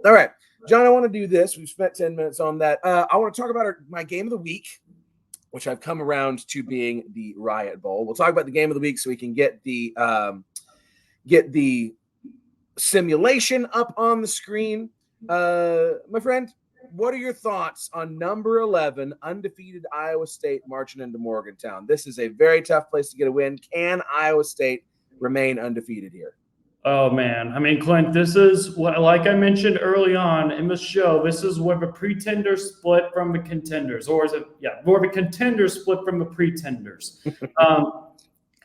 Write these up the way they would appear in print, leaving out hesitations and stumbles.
All right, John, I want to do this. We've spent 10 minutes on that. I want to talk about my game of the week, which I've come around to being the Riot Bowl. We'll talk about the game of the week so we can get the simulation up on the screen. My friend, what are your thoughts on number 11, undefeated Iowa State marching into Morgantown? This is a very tough place to get a win. Can Iowa State remain undefeated here? Oh, man. I mean, Clint, this is what, like I mentioned early on in the show, this is where the pretenders split from the contenders. Or is it, yeah, where the contenders split from the pretenders.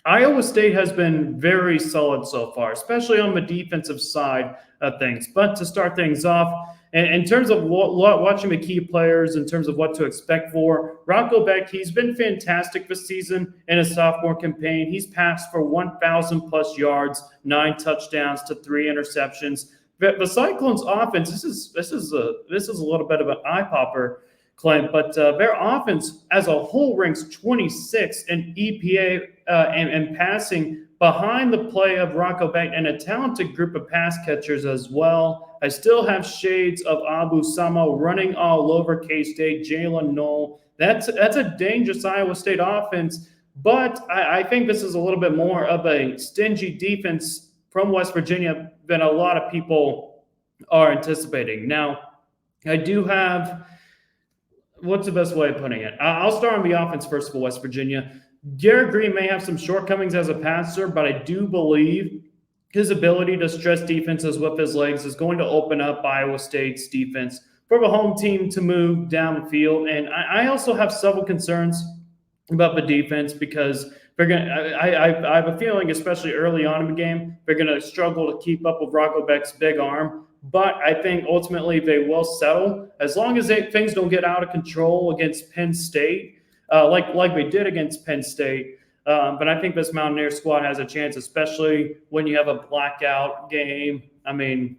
Iowa State has been very solid so far, especially on the defensive side of things. But to start things off, in terms of watching the key players, in terms of what to expect for, Rocco Beck, he's been fantastic this season in his sophomore campaign. He's passed for 1,000 plus yards, 9 touchdowns to 3 interceptions. The Cyclones offense, this is a little bit of an eye popper, Clint, but their offense as a whole ranks 26 in EPA and passing, behind the play of Rocco Beck and a talented group of pass catchers as well. I still have shades of Abu Samo running all over K-State, Jalen Knoll. That's a dangerous Iowa State offense, but I think this is a little bit more of a stingy defense from West Virginia than a lot of people are anticipating. Now, I do have, what's the best way of putting it? I'll start on the offense first for West Virginia. Garrett Green may have some shortcomings as a passer, but I do believe his ability to stress defenses with his legs is going to open up Iowa State's defense for the home team to move down the field. And I also have several concerns about the defense because they're going. I have a feeling, especially early on in the game, they're going to struggle to keep up with Rocco Beck's big arm. But I think ultimately they will settle as long as things don't get out of control against Penn State. Like they did against Penn State. But I think this Mountaineer squad has a chance, especially when you have a blackout game. I mean,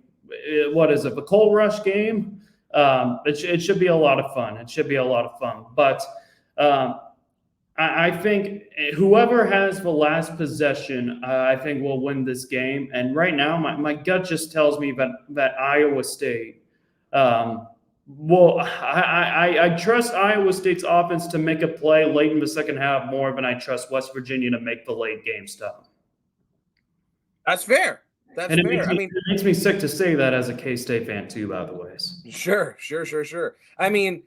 what is it, the Coal Rush game? It should be a lot of fun. It should be a lot of fun. But I think whoever has the last possession, I think will win this game. And right now, my gut just tells me that Iowa State I trust Iowa State's offense to make a play late in the second half more than I trust West Virginia to make the late game stuff. That's fair. That's fair. It makes me sick to say that as a K-State fan too, by the way. Sure. I mean,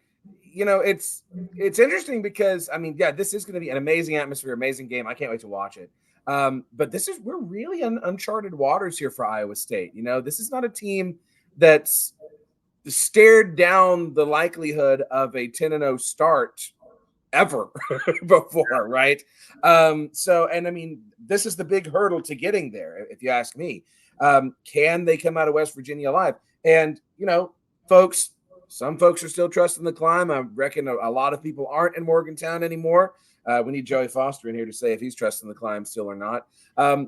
it's interesting because, this is going to be an amazing atmosphere, amazing game. I can't wait to watch it. But we're really in uncharted waters here for Iowa State. This is not a team that's stared down the likelihood of a 10-0 start ever before, right? This is the big hurdle to getting there, if you ask me. Can they come out of West Virginia alive? And, some folks are still trusting the climb. I reckon a lot of people aren't in Morgantown anymore. We need Joey Foster in here to say if he's trusting the climb still or not.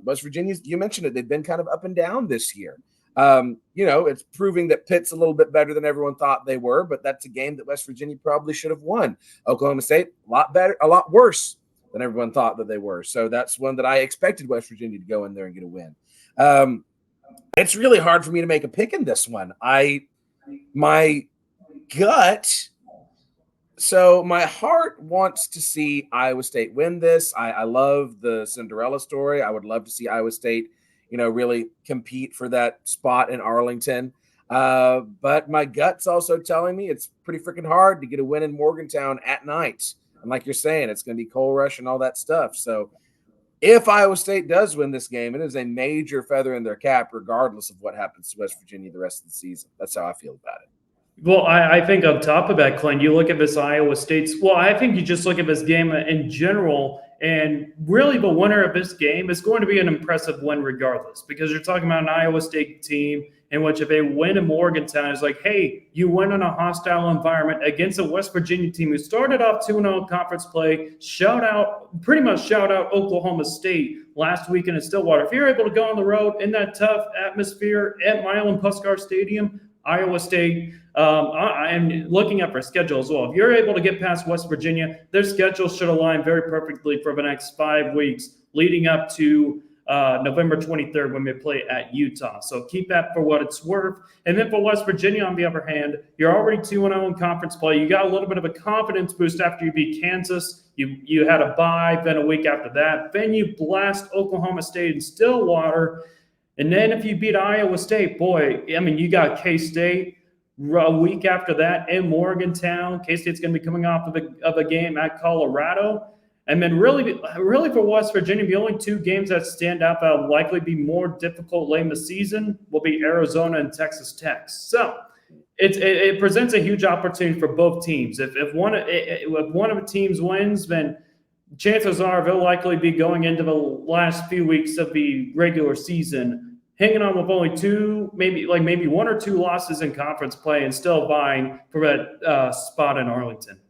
West Virginia, you mentioned it, they've been kind of up and down this year. It's proving that Pitt's a little bit better than everyone thought they were, but that's a game that West Virginia probably should have won. Oklahoma State, a lot worse than everyone thought that they were. So that's one that I expected West Virginia to go in there and get a win. It's really hard for me to make a pick in this one. My heart wants to see Iowa State win this. I love the Cinderella story. I would love to see Iowa State really compete for that spot in Arlington. But my gut's also telling me it's pretty freaking hard to get a win in Morgantown at night. And like you're saying, it's going to be Coal Rush and all that stuff. So if Iowa State does win this game, it is a major feather in their cap, regardless of what happens to West Virginia the rest of the season. That's how I feel about it. Well, I think on top of that, Clint, you look at this Iowa State's – well, I think you just look at this game in general, and really the winner of this game is going to be an impressive win regardless, because you're talking about an Iowa State team in which if they win in Morgantown, it's like, hey, you win in a hostile environment against a West Virginia team who started off 2-0 conference play, pretty much shout out Oklahoma State last weekend in Stillwater. If you're able to go on the road in that tough atmosphere at Milan Puskar Stadium, Iowa State, I'm looking at their schedule as well. If you're able to get past West Virginia, their schedule should align very perfectly for the next 5 weeks leading up to November 23rd when we play at Utah. So keep that for what it's worth. And then for West Virginia, on the other hand, you're already 2-0 in conference play. You got a little bit of a confidence boost after you beat Kansas. You had a bye, then a week after that. Then you blast Oklahoma State in Stillwater. And then if you beat Iowa State, boy, I mean, you got K-State a week after that in Morgantown. K-State's going to be coming off of a game at Colorado. And then really for West Virginia, the only two games that stand out that will likely be more difficult late in the season will be Arizona and Texas Tech. So it presents a huge opportunity for both teams. If one of the teams wins, then chances are they'll likely be going into the last few weeks of the regular season, hanging on with only two, maybe one or two losses in conference play and still vying for that spot in Arlington.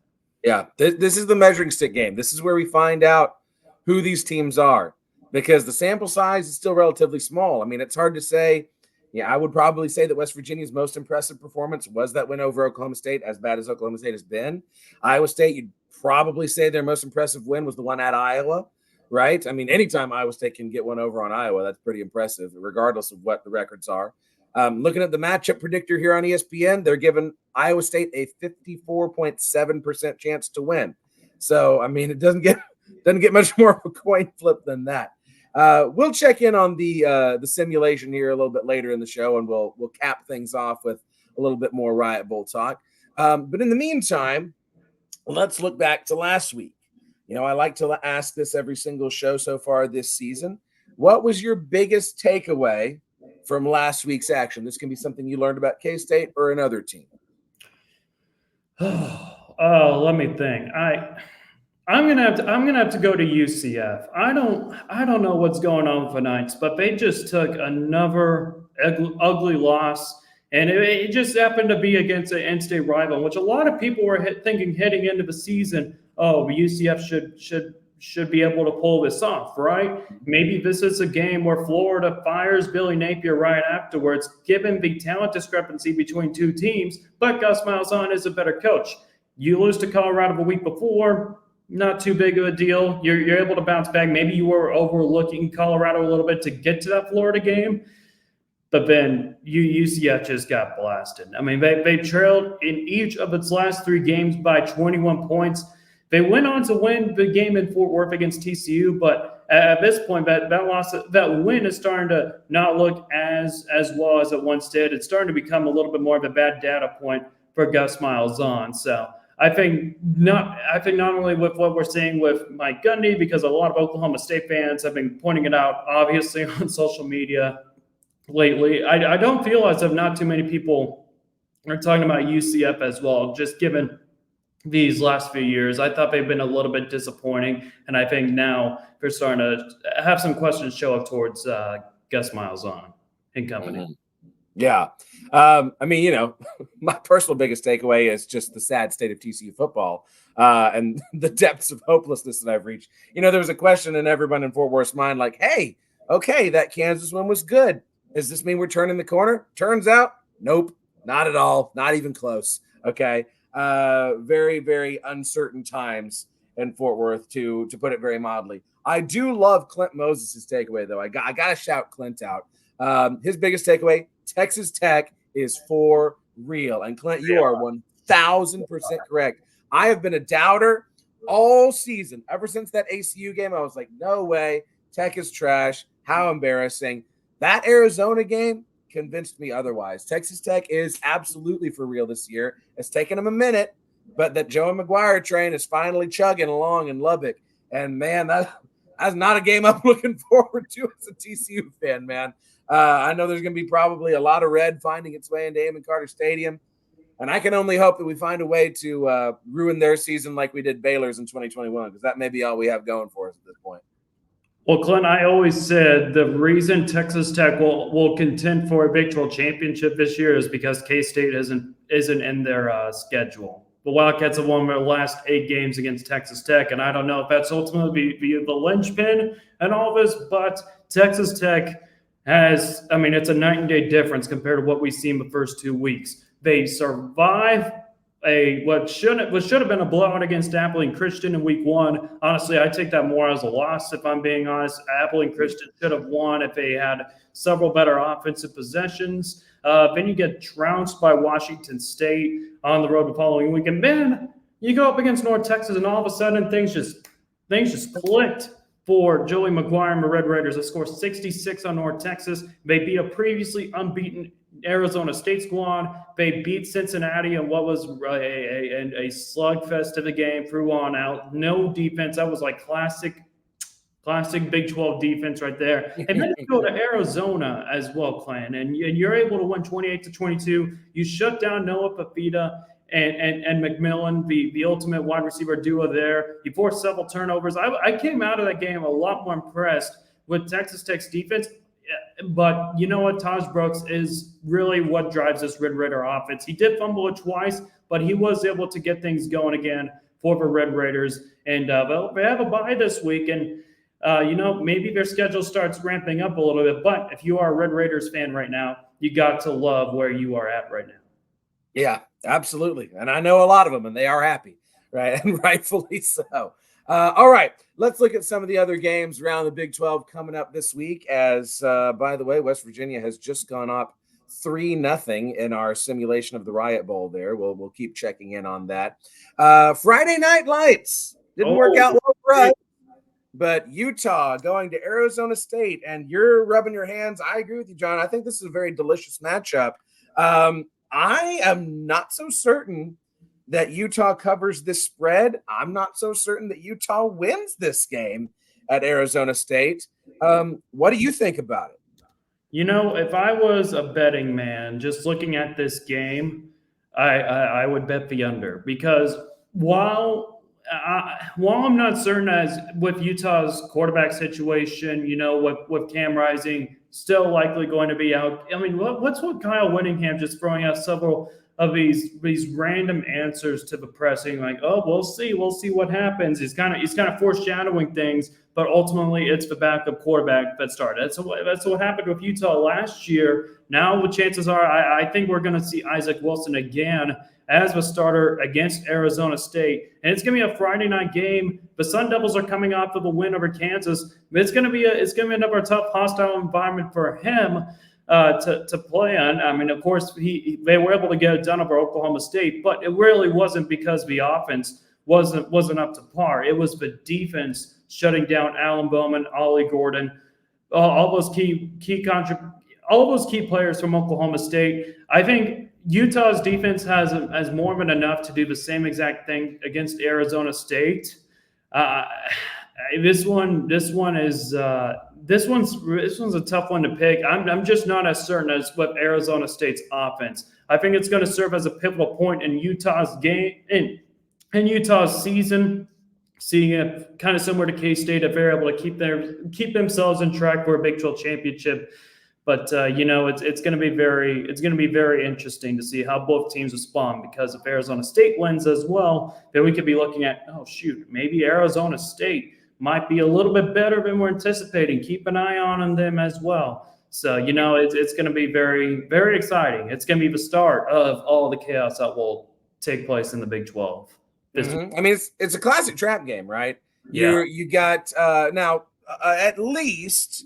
Yeah, this is the measuring stick game. This is where we find out who these teams are because the sample size is still relatively small. I mean, it's hard to say. Yeah, I would probably say that West Virginia's most impressive performance was that win over Oklahoma State, as bad as Oklahoma State has been. Iowa State, you'd probably say their most impressive win was the one at Iowa, right? I mean, anytime Iowa State can get one over on Iowa, that's pretty impressive, regardless of what the records are. Looking at the matchup predictor here on ESPN, they're giving Iowa State a 54.7% chance to win. So, I mean, it doesn't get much more of a coin flip than that. We'll check in on the simulation here a little bit later in the show, and we'll cap things off with a little bit more Riot Bowl talk. But in the meantime, let's look back to last week. You know, I like to ask this every single show so far this season. What was your biggest takeaway from last week's action? This can be something you learned about K-State or another team. Let me think. I'm gonna have to go to UCF. I don't know what's going on with the Knights, but they just took another ugly loss, and it just happened to be against an in-state rival, which a lot of people were thinking heading into the season. Oh, UCF should be able to pull this off, right? Maybe this is a game where Florida fires Billy Napier right afterwards, given the talent discrepancy between two teams. But Gus Malzahn is a better coach. You lose to Colorado the week before. Not too big of a deal. You're able to bounce back. Maybe you were overlooking Colorado a little bit to get to that Florida game, but then UCF just got blasted. I mean, they trailed in each of its last three games by 21 points. They went on to win the game in Fort Worth against TCU, but at this point, that win is starting to not look as well as it once did. It's starting to become a little bit more of a bad data point for Gus Malzahn. So I think not only with what we're seeing with Mike Gundy, because a lot of Oklahoma State fans have been pointing it out, obviously, on social media lately. I don't feel as if not too many people are talking about UCF as well, just given these last few years. I thought they've been a little bit disappointing, and I think now they're starting to have some questions show up towards Gus Malzahn and company. Mm-hmm. Yeah. I mean, you know, my personal biggest takeaway is just the sad state of TCU football and the depths of hopelessness that I've reached. You know, there was a question in everyone in Fort Worth's mind like, hey, okay, that Kansas one was good. Does this mean we're turning the corner? Turns out, nope, not at all. Not even close. Okay. Very, very uncertain times in Fort Worth, to put it very mildly. I do love Clint Moses' takeaway, though. I got to shout Clint out. His biggest takeaway, Texas Tech is for real. And Clint, you are 1,000% correct. I have been a doubter all season. Ever since that ACU game, I was like, no way. Tech is trash. How embarrassing. That Arizona game convinced me otherwise. Texas Tech is absolutely for real this year. It's taken them a minute, but that Joey McGuire train is finally chugging along in Lubbock. And, man, that's not a game I'm looking forward to as a TCU fan, man. I know there's going to be probably a lot of red finding its way into Amon Carter Stadium, and I can only hope that we find a way to ruin their season like we did Baylor's in 2021, because that may be all we have going for us at this point. Well, Clint, I always said the reason Texas Tech will contend for a Big 12 championship this year is because K-State isn't in their schedule. The Wildcats have won their last 8 games against Texas Tech, and I don't know if that's ultimately the linchpin and all this, but Texas Tech has, it's a night and day difference compared to what we've seen the first 2 weeks. They survive what should have been a blowout against Abilene Christian in week 1. Honestly, I take that more as a loss, if I'm being honest. Abilene Christian should have won if they had several better offensive possessions. Then you get trounced by Washington State on the road the following week, and then you go up against North Texas, and all of a sudden things just clicked for Joey McGuire and the Red Raiders. They scored 66 on North Texas. They beat a previously unbeaten Arizona State squad. They beat Cincinnati in what was a slugfest of the game, through on out. No defense. That was like classic Big 12 defense right there. And then you go to Arizona as well, Clan, and you're able to win 28-22. You shut down Noah Fafita and McMillan, the ultimate wide receiver duo there. You forced several turnovers. I came out of that game a lot more impressed with Texas Tech's defense. But you know what? Taj Brooks is really what drives this Red Raider offense. He did fumble it twice, but he was able to get things going again for the Red Raiders. And they have a bye this week, and maybe their schedule starts ramping up a little bit. But if you are a Red Raiders fan right now, you got to love where you are at right now. Yeah, absolutely. And I know a lot of them, and they are happy, right? And rightfully so. All right, let's look at some of the other games around the Big 12 coming up this week. As, by the way, West Virginia has just gone up 3-0 in our simulation of the Riot Bowl there. We'll keep checking in on that. Friday Night Lights didn't work out well for us, but Utah going to Arizona State, and you're rubbing your hands. I agree with you, John. I think this is a very delicious matchup. I am not so certain that Utah covers this spread. I'm not so certain that Utah wins this game at Arizona State. What do you think about it? If I was a betting man, just looking at this game, I would bet the under, because while I'm not certain as with Utah's quarterback situation, with Cam Rising still likely going to be out. I mean, what's with Kyle Whittingham just throwing out several of these random answers to the pressing, like, oh, we'll see what happens. He's kind of foreshadowing things, but ultimately it's the backup quarterback that started. That's what happened with Utah last year. Now the chances are, I think we're going to see Isaac Wilson again as the starter against Arizona State, and it's going to be a Friday night game. The Sun Devils are coming off of a win over Kansas. It's going to be another tough, hostile environment for him to play on. I mean, of course, they were able to get it done over Oklahoma State, but it really wasn't because the offense wasn't up to par. It was the defense shutting down Alan Bowman, Ollie Gordon, all those key players from Oklahoma State. I think Utah's defense has more than enough to do the same exact thing against Arizona State. This one's a tough one to pick. I'm just not as certain as with Arizona State's offense. I think it's going to serve as a pivotal point in Utah's game in Utah's season. Seeing it kind of similar to K-State, if they're able to keep themselves in track for a Big 12 championship. But it's going to be very interesting to see how both teams respond, because if Arizona State wins as well, then we could be looking at, maybe Arizona State might be a little bit better than we're anticipating. Keep an eye on them as well. So, it's going to be very, very exciting. It's going to be the start of all the chaos that will take place in the Big 12. Mm-hmm. I mean, it's a classic trap game, right? Yeah. You got now. At least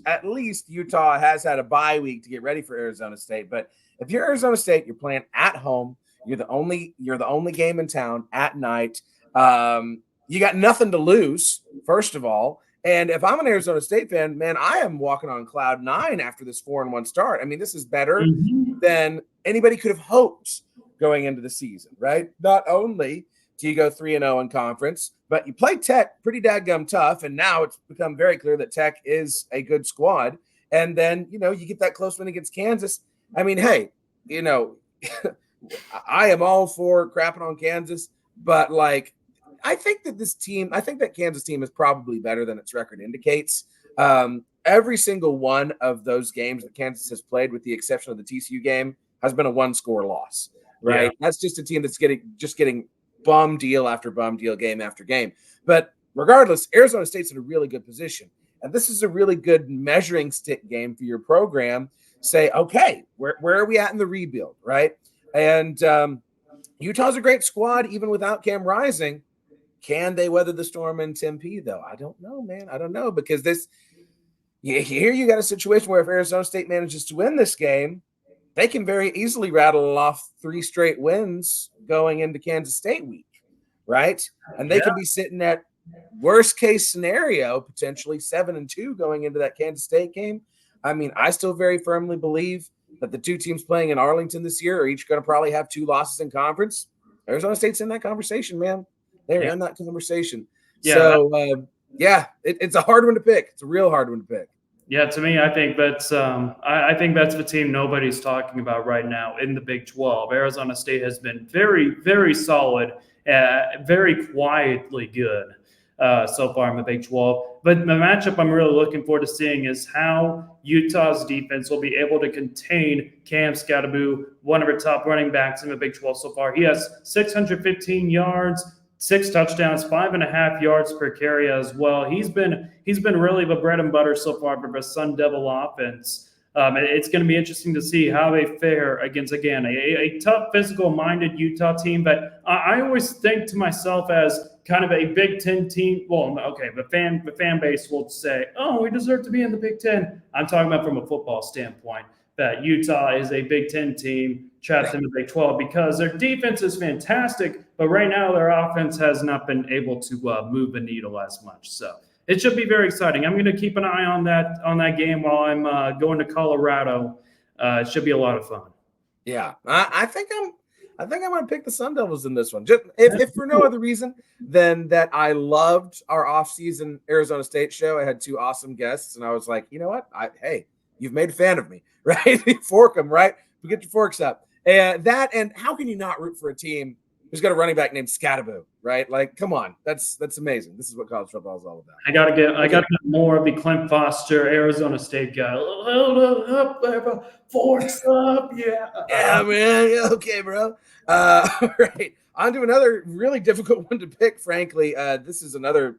Utah has had a bye week to get ready for Arizona State. But if you're Arizona State, you're playing at home. You're the only game in town at night. You got nothing to lose, first of all. And if I'm an Arizona State fan, man, I am walking on cloud 9 after this 4-1 start. I mean, this is better than anybody could have hoped going into the season, right? Not only do you go 3-0 in conference, but you play Tech pretty dadgum tough, and now it's become very clear that Tech is a good squad. And then, you get that close win against Kansas. I mean, hey, I am all for crapping on Kansas, but I think that Kansas team is probably better than its record indicates. Every single one of those games that Kansas has played, with the exception of the TCU game, has been a 1-score loss, right? Yeah. That's just a team that's getting bum deal after bum deal, game after game. But regardless, Arizona State's in a really good position. And this is a really good measuring stick game for your program. Say, okay, where are we at in the rebuild, right? And Utah's a great squad, even without Cam Rising. Can they weather the storm in Tempe, though? I don't know, man. I don't know, because here you got a situation where if Arizona State manages to win this game, they can very easily rattle off 3 straight wins going into Kansas State week, right? And they could be sitting at worst case scenario, potentially 7-2 going into that Kansas State game. I mean, I still very firmly believe that the 2 teams playing in Arlington this year are each going to probably have 2 losses in conference. Arizona State's in that conversation, man. They're in that conversation. Yeah, so, it's a hard one to pick. It's a real hard one to pick. Yeah, to me, I think that's the team nobody's talking about right now in the Big 12. Arizona State has been very, very solid, very quietly good so far in the Big 12. But the matchup I'm really looking forward to seeing is how Utah's defense will be able to contain Cam Skattebo, one of our top running backs in the Big 12 so far. He has 615 yards, 6 touchdowns, 5.5 yards per carry as well. He's been really the bread and butter so far for the Sun Devil offense. It's going to be interesting to see how they fare against, again, a tough, physical-minded Utah team. But I always think to myself as kind of a Big Ten team. Well, okay, the fan base will say, "Oh, we deserve to be in the Big Ten." I'm talking about from a football standpoint that Utah is a Big Ten team trapped in the Big 12 because their defense is fantastic, but right now their offense has not been able to move the needle as much. So it should be very exciting. I'm going to keep an eye on that game while I'm going to Colorado. It should be a lot of fun. Yeah, I think I'm going to pick the Sun Devils in this one. Just if for no other reason than that I loved our off-season Arizona State show. I had 2 awesome guests, and I was like, you know what? Hey, you've made a fan of me, right? Fork them, right? Get your forks up. And how can you not root for a team who's got a running back named Skattebo, right? Like, come on, that's amazing. This is what college football is all about. I gotta get more of the Clint Foster Arizona State guy. Hold up, forks up, yeah. Yeah, man. Yeah, okay, bro. All right, on to another really difficult one to pick. Frankly, this is another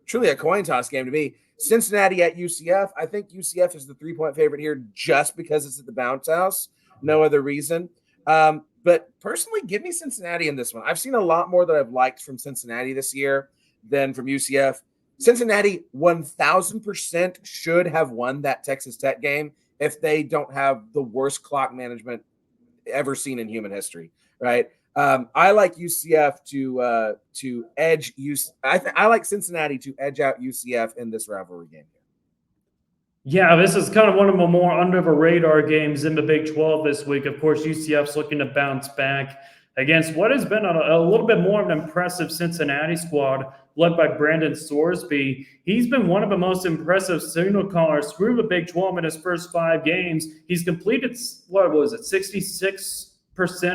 truly a coin toss game to me. Cincinnati at UCF. I think UCF is the 3-point favorite here just because it's at the bounce house. No other reason. But personally, give me Cincinnati in this one. I've seen a lot more that I've liked from Cincinnati this year than from UCF. Cincinnati 1,000% should have won that Texas Tech game if they don't have the worst clock management ever seen in human history, right? I like UCF to edge I like Cincinnati to edge out UCF in this rivalry game. Yeah, this is kind of one of the more under the radar games in the Big 12 this week. Of course, UCF's looking to bounce back against what has been a little bit more of an impressive Cincinnati squad led by Brandon Sorsby. He's been one of the most impressive signal callers through the Big 12 in his first 5 games. He's completed, 66%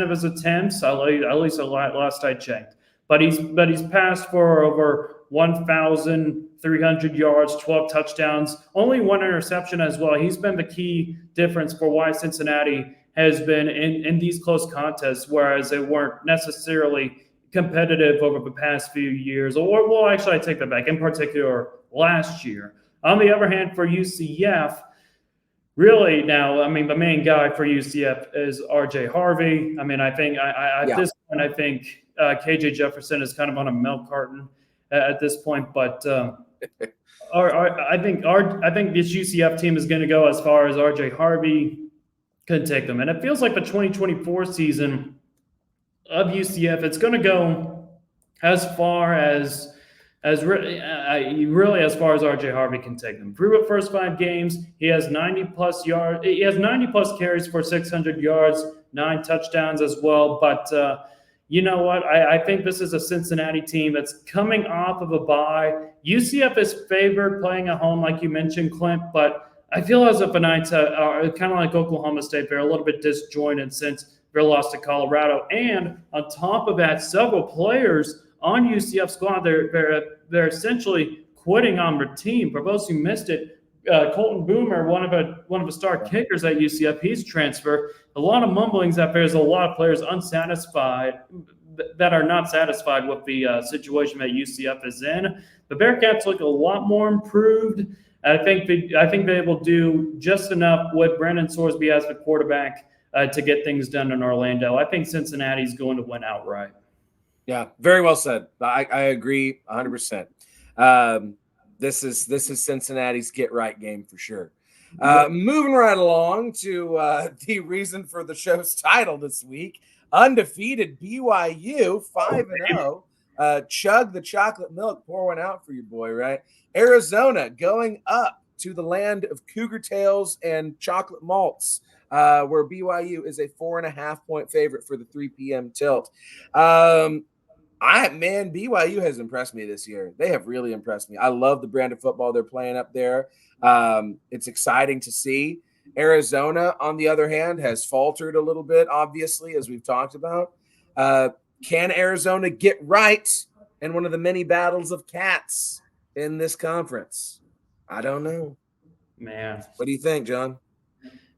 of his attempts, at least last I checked. But he's passed for over 1,300 yards, 12 touchdowns, only 1 interception as well. He's been the key difference for why Cincinnati has been in these close contests, whereas they weren't necessarily competitive over the past few years. Well, actually, I take that back. In particular, last year. On the other hand, for UCF, really now, I mean, the main guy for UCF is R.J. Harvey. I mean, I think at this point, I think KJ Jefferson is kind of on a milk carton at this point, but I think this UCF team is going to go as far as R.J. Harvey could take them, and it feels like the 2024 season of UCF, it's going to go as far as really as far as R.J. Harvey can take them. Through the first 5 games, he has 90+ yards. He has 90+ carries for 600 yards, 9 touchdowns as well. But you know what? I think this is a Cincinnati team that's coming off of a bye. UCF is favored playing at home, like you mentioned, Clint, but I feel as if the Knights are kind of like Oklahoma State. They're a little bit disjointed since their loss to Colorado. And on top of that, several players on UCF squad, they're essentially quitting on their team. For those who missed it, Colton Boomer, one of the star kickers at UCF, he's transferred. A lot of mumblings that there's a lot of players unsatisfied that are not satisfied with the situation that UCF is in. The Bearcats look a lot more improved. I think they will do just enough with Brandon Sorsby as the quarterback to get things done in Orlando. I think Cincinnati's going to win outright. Yeah, very well said. I agree 100%. This is Cincinnati's get right game for sure. Moving right along to the reason for the show's title this week, undefeated BYU 5-0. Chug the chocolate milk, pour one out for your boy, right? Arizona going up to the land of cougar tails and chocolate malts, where BYU is a 4.5-point favorite for the 3 p.m. tilt. BYU has impressed me this year. They have really impressed me. I love the brand of football they're playing up there. It's exciting to see. Arizona, on the other hand, has faltered a little bit, obviously, as we've talked about. Can Arizona get right in one of the many battles of cats in this conference? I don't know. Man. What do you think, John?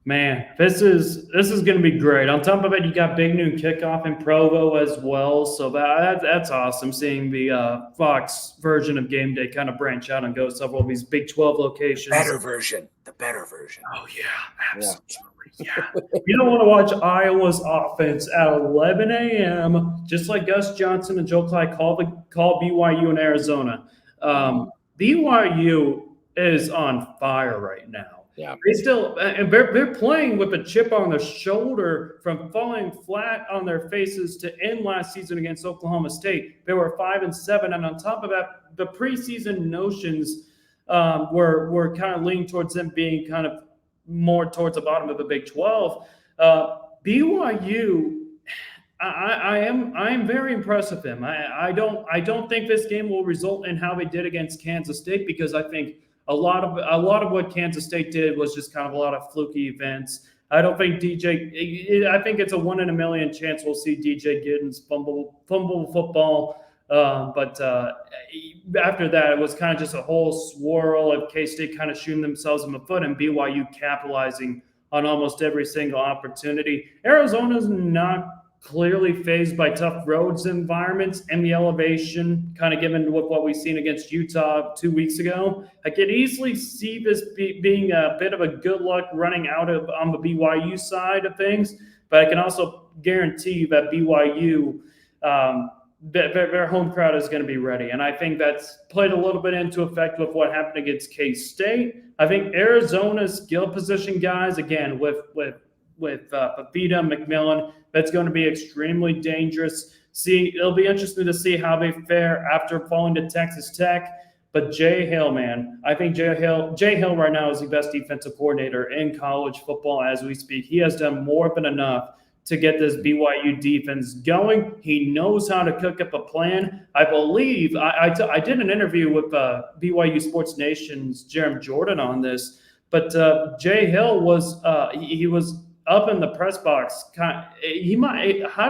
Man, this is going to be great. On top of it, you got Big Noon Kickoff in Provo as well, so that's awesome. Seeing the Fox version of Game Day kind of branch out and go to several of these Big 12 locations. The better version. Oh yeah, absolutely. Yeah. You don't want to watch Iowa's offense at 11 a.m. just like Gus Johnson and Joe Clyde call BYU in Arizona. BYU is on fire right now. Yeah, they're playing with a chip on their shoulder from falling flat on their faces to end last season against Oklahoma State. They were 5-7, and on top of that, the preseason notions were kind of leaning towards them being kind of more towards the bottom of the Big 12. BYU, I am very impressed with them. I don't think this game will result in how they did against Kansas State, because I think a lot of what Kansas State did was just kind of a lot of fluky events. I don't think I think it's a 1 in a million chance we'll see DJ Giddens fumble football. But after that, it was kind of just a whole swirl of K-State kind of shooting themselves in the foot and BYU capitalizing on almost every single opportunity. Arizona's not clearly fazed by tough roads environments and the elevation, kind of given what we've seen against Utah 2 weeks ago. I could easily see this being a bit of a good luck running out on the BYU side of things, but I can also guarantee that BYU, their home crowd is going to be ready. And I think that's played a little bit into effect with what happened against K-State. I think Arizona's skill position guys, again, with Fafita, McMillan, that's going to be extremely dangerous. It'll be interesting to see how they fare after falling to Texas Tech. But Jay Hill, man, I think Jay Hill right now is the best defensive coordinator in college football as we speak. He has done more than enough to get this BYU defense going. He knows how to cook up a plan. I believe I did an interview with BYU Sports Nation's Jeremy Jordan on this, but Jay Hill was he was up in the press box. I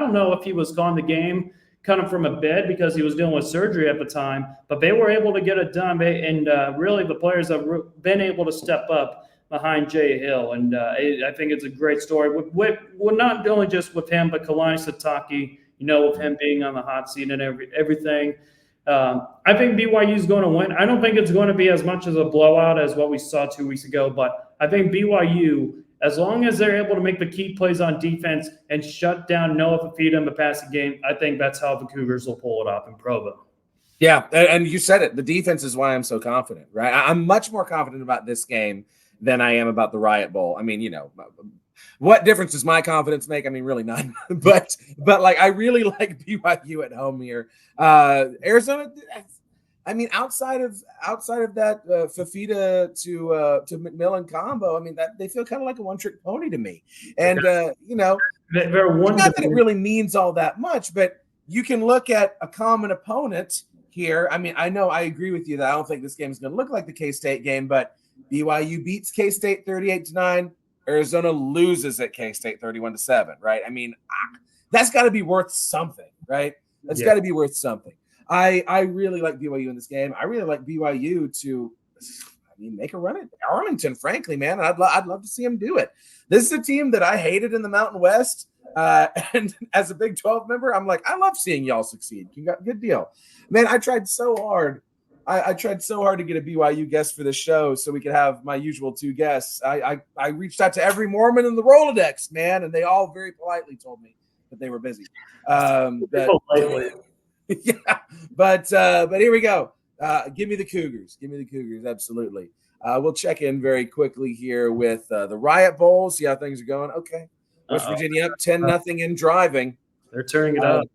don't know if he was gone the game kind of from a bed because he was dealing with surgery at the time, but they were able to get it done. And really the players have been able to step up behind Jay Hill. And I think it's a great story. We're not only just with him, but Kalani Sitake, with him being on the hot seat and everything. I think BYU is going to win. I don't think it's going to be as much as a blowout as what we saw 2 weeks ago, but I think BYU, as long as they're able to make the key plays on defense and shut down Noah Fafita in the passing game, I think that's how the Cougars will pull it off in Provo. Yeah, and you said it. The defense is why I'm so confident, right? I'm much more confident about this game than I am about the Riot Bowl. I mean, what difference does my confidence make? I mean, really none. but like, I really like BYU at home here. Arizona, I mean, outside of that Fafita to McMillan combo, I mean, that they feel kind of like a one-trick pony to me. And they're not that it really means all that much, but you can look at a common opponent here. I mean, I know I agree with you that I don't think this game is going to look like the K-State game, but BYU beats K-State 38-9. Arizona loses at K-State 31-7, right? I mean, that's got to be worth something, right? That's got to be worth something. I really like BYU in this game. I really like BYU to, make a run at Arlington, frankly, man. I'd love to see them do it. This is a team that I hated in the Mountain West. And as a Big 12 member, I'm like, I love seeing y'all succeed. You got good deal. Man, I tried so hard I tried so hard to get a BYU guest for the show so we could have my usual two guests. I reached out to every Mormon in the Rolodex, man, and they all very politely told me that they were busy. Yeah, but here we go. Give me the Cougars. Give me the Cougars. Absolutely. We'll check in very quickly here with the Riot Bowl. See how things are going. Okay, West Virginia up 10-0 in driving. They're turning it up.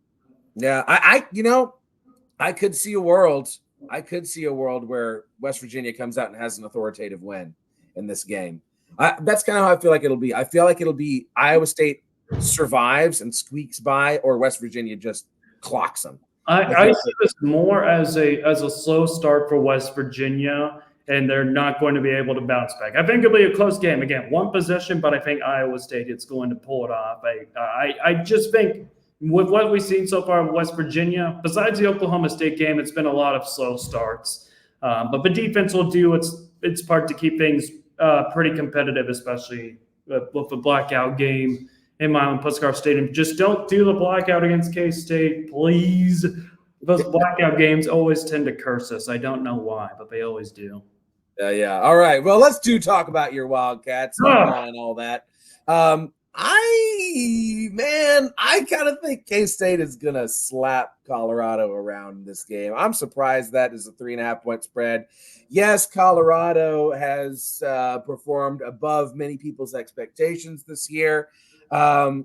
Yeah, I could see a world. I could see a world where West Virginia comes out and has an authoritative win in this game. That's kind of how I feel like it'll be. I feel like it'll be Iowa State survives and squeaks by, or West Virginia just clocks them. I see this more as a slow start for West Virginia, and they're not going to be able to bounce back. I think it'll be a close game. Again, one possession, but I think Iowa State is going to pull it off. I just think with what we've seen so far in West Virginia, besides the Oklahoma State game, it's been a lot of slow starts. But the defense will do its part to keep things pretty competitive, especially with the blackout game in Milan Puskar Stadium. Just don't do the blackout against K-State, please. Those blackout games always tend to curse us. I don't know why, but they always do. Yeah. All right. Well, let's talk about your Wildcats and all that. I kind of think K-State is going to slap Colorado around this game. I'm surprised that is a 3.5-point spread. Yes, Colorado has performed above many people's expectations this year. Hey,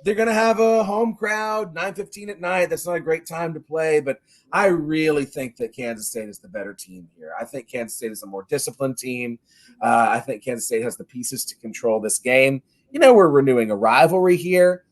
they're going to have a home crowd, 9:15 at night. That's not a great time to play, but I really think that Kansas State is the better team here. I think Kansas State is a more disciplined team. I think Kansas State has the pieces to control this game. We're renewing a rivalry here.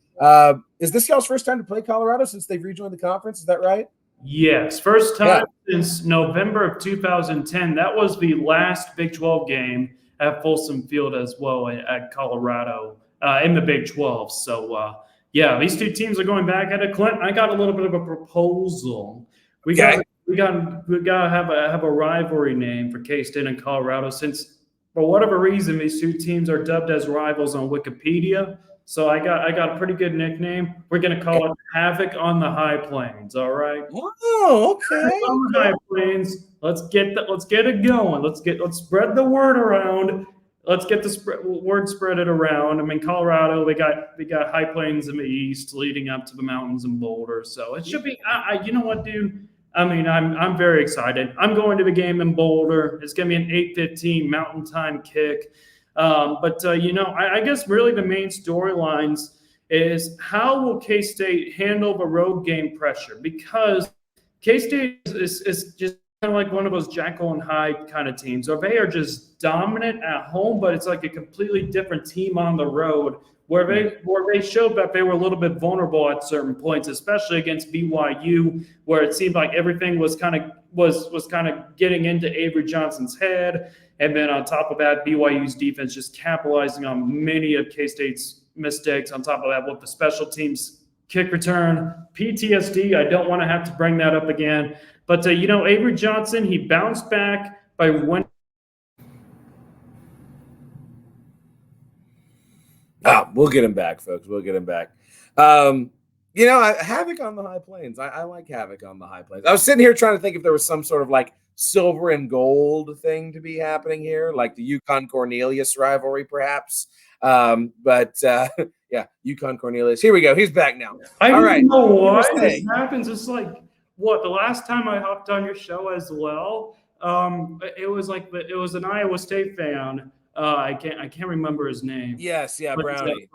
Is this y'all's first time to play Colorado since they've rejoined the conference? Is that right? Yes, first time since November of 2010. That was the last Big 12 game at Folsom Field as well at Colorado in the Big 12. So, these two teams are going back at it. Clint, I got a little bit of a proposal. We got to have a rivalry name for K-State and Colorado, since for whatever reason these two teams are dubbed as rivals on Wikipedia. So I got a pretty good nickname. We're gonna call it Havoc on the High Plains. All right. Oh, okay. On the High Plains. Let's get it going. Let's spread the word around. Let's get the word spread it around. I mean, Colorado, we got High Plains in the east, leading up to the mountains in Boulder. So it should be. You know what, dude? I mean, I'm very excited. I'm going to the game in Boulder. It's gonna be an 8:15 Mountain Time kick. I guess really the main storylines is how will K-State handle the road game pressure? Because K-State is just kind of like one of those Jekyll and Hyde kind of teams, or they are just dominant at home, but it's like a completely different team on the road, where they showed that they were a little bit vulnerable at certain points, especially against BYU, where it seemed like everything was kind of getting into Avery Johnson's head. And then on top of that, BYU's defense just capitalizing on many of K-State's mistakes. On top of that, with the special teams kick return, PTSD, I don't want to have to bring that up again. But, Avery Johnson, he bounced back by winning. We'll get him back, folks. We'll get him back. Havoc on the High Plains. I like Havoc on the High Plains. I was sitting here trying to think if there was some sort of like silver and gold thing to be happening here, like the UConn Cornelius rivalry, perhaps. UConn Cornelius. Here we go. He's back now. I don't know why this happens. It's like the last time I hopped on your show as well. It was an Iowa State fan. I can't remember his name. Yes, Brownie.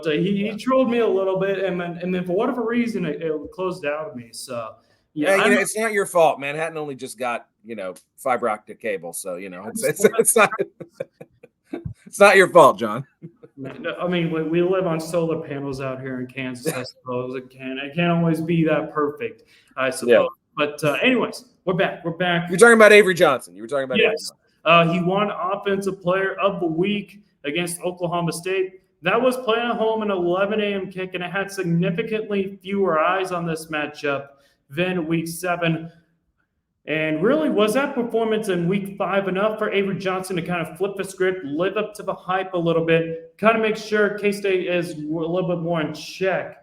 He trolled me a little bit, and then for whatever reason it closed out of me. So it's not your fault. Manhattan only just got fiber optic cable, so it's not it's not your fault, John. I mean, we live on solar panels out here in Kansas. I suppose it can't always be that perfect. I suppose. Yeah. But anyways, we're back. You're talking about Avery Johnson. You were talking about yes. He won Offensive Player of the Week against Oklahoma State. That was playing at home, an 11 a.m. kick, and it had significantly fewer eyes on this matchup than Week 7. And really, was that performance in Week 5 enough for Avery Johnson to kind of flip the script, live up to the hype a little bit, kind of make sure K-State is a little bit more in check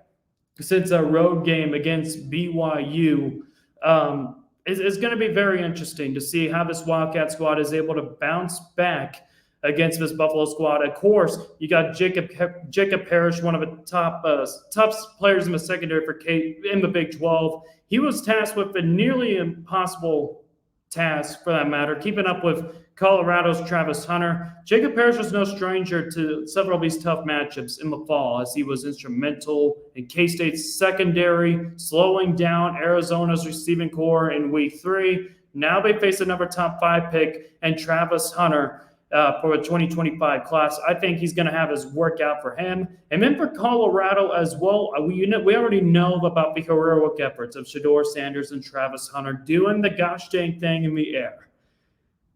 since a road game against BYU? It's going to be very interesting to see how this Wildcat squad is able to bounce back against this Buffalo squad. Of course, you got Jacob Parrish, one of the top players in the secondary in the Big 12. He was tasked with a nearly impossible task, for that matter, keeping up with Colorado's Travis Hunter. Jacob Parrish was no stranger to several of these tough matchups in the fall, as he was instrumental in K-State's secondary, slowing down Arizona's receiving core in week 3. Now they face another top 5 pick and Travis Hunter for a 2025 class. I think he's going to have his work out for him. And then for Colorado as well, we already know about the heroic efforts of Shedeur Sanders and Travis Hunter doing the gosh dang thing in the air.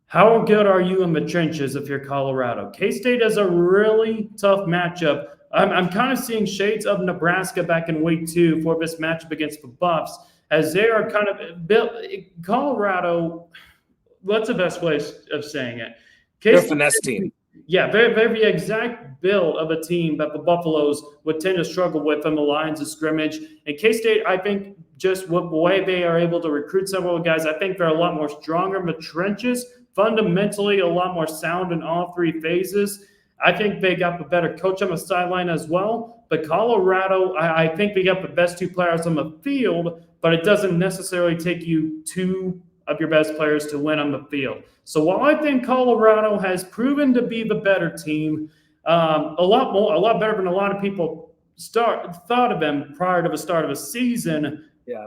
How good are you in the trenches if you're Colorado? K-State is a really tough matchup. I'm kind of seeing shades of Nebraska back in week 2 for this matchup against the Buffs, as they are kind of built. Colorado, what's the best way of saying it? They're a finesse team. Yeah, they're the exact build of a team that the Buffaloes would tend to struggle with on the lines of scrimmage. And K-State, I think, just with the way they are able to recruit several guys, I think they're a lot more stronger in the trenches, fundamentally a lot more sound in all 3 phases. I think they got the better coach on the sideline as well. But Colorado, I think they got the best 2 players on the field, but it doesn't necessarily take you 2 of your best players to win on the field. So while I think Colorado has proven to be the better team, a lot better than a lot of people thought of them prior to the start of the season. Yeah,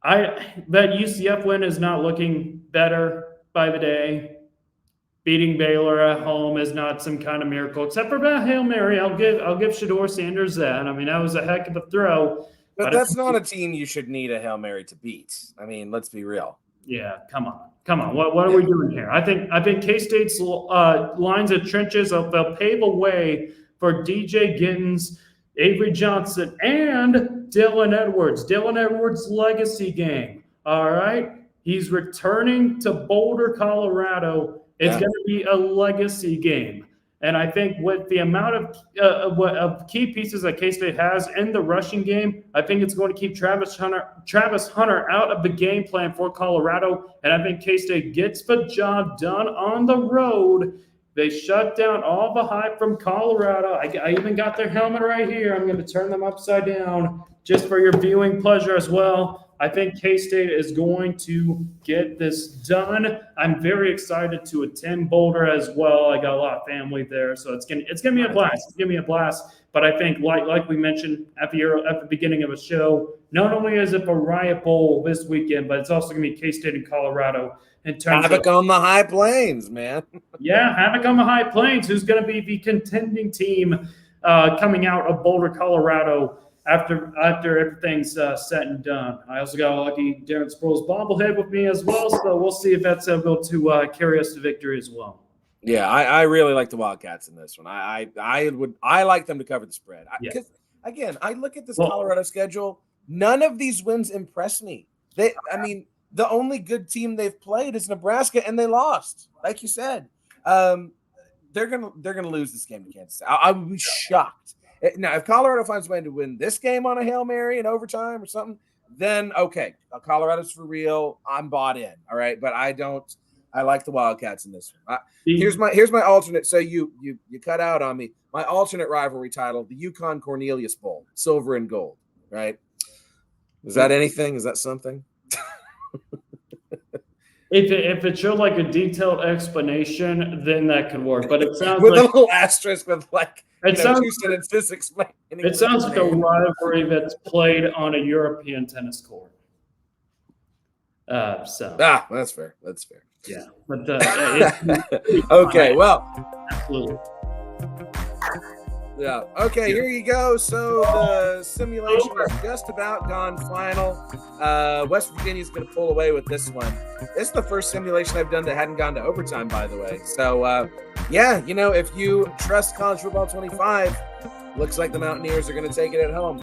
that UCF win is not looking better by the day. Beating Baylor at home is not some kind of miracle, except for that Hail Mary. I'll give Shedeur Sanders that. I mean, that was a heck of a throw. But that's not a team you should need a Hail Mary to beat. I mean, let's be real. Yeah, come on. What are we doing here? I think K-State's lines of trenches, they'll pave a way for DJ Gittens, Avery Johnson, and Dylan Edwards. Dylan Edwards' legacy game. All right, he's returning to Boulder, Colorado. It's going to be a legacy game. And I think with the amount of key pieces that K-State has in the rushing game, I think it's going to keep Travis Hunter out of the game plan for Colorado. And I think K-State gets the job done on the road. They shut down all the hype from Colorado. I even got their helmet right here. I'm going to turn them upside down just for your viewing pleasure as well. I think K-State is going to get this done. I'm very excited to attend Boulder as well. I got a lot of family there, so it's gonna be a blast. It's gonna be a blast. But I think, like we mentioned at the beginning of the show, not only is it the Riot Bowl this weekend, but it's also gonna be K-State and Colorado. Havoc on the High Plains, man. Yeah, Havoc on the High Plains. Who's gonna be the contending team coming out of Boulder, Colorado? After everything's said and done. I also got a lucky Darren Sproles bobblehead with me as well, so we'll see if that's able to carry us to victory as well. Yeah, I really like the Wildcats in this one. I like them to cover the spread. Because again, I look at this Colorado schedule. None of these wins impress me. The only good team they've played is Nebraska, and they lost. Like you said, they're gonna lose this game to Kansas State. I would be shocked. Now, if Colorado finds a way to win this game on a Hail Mary in overtime or something, then okay, Colorado's for real. I'm bought in. All right, but I don't. I like the Wildcats in this one. Here's my alternate. So you cut out on me. My alternate rivalry title: the Yukon Cornelius Bowl, silver and gold. Right? Is that anything? Is that something? If it showed like a detailed explanation, then that could work. But it sounds with a little asterisk with like. It sounds like a rivalry that's played on a European tennis court. That's fair. That's fair. Yeah, but okay. Well, absolutely. Yeah. Okay. Here you go. So the simulation is just about gone final. West Virginia's going to pull away with this one. It's the first simulation I've done that hadn't gone to overtime, by the way. So, if you trust College Football 25, looks like the Mountaineers are going to take it at home.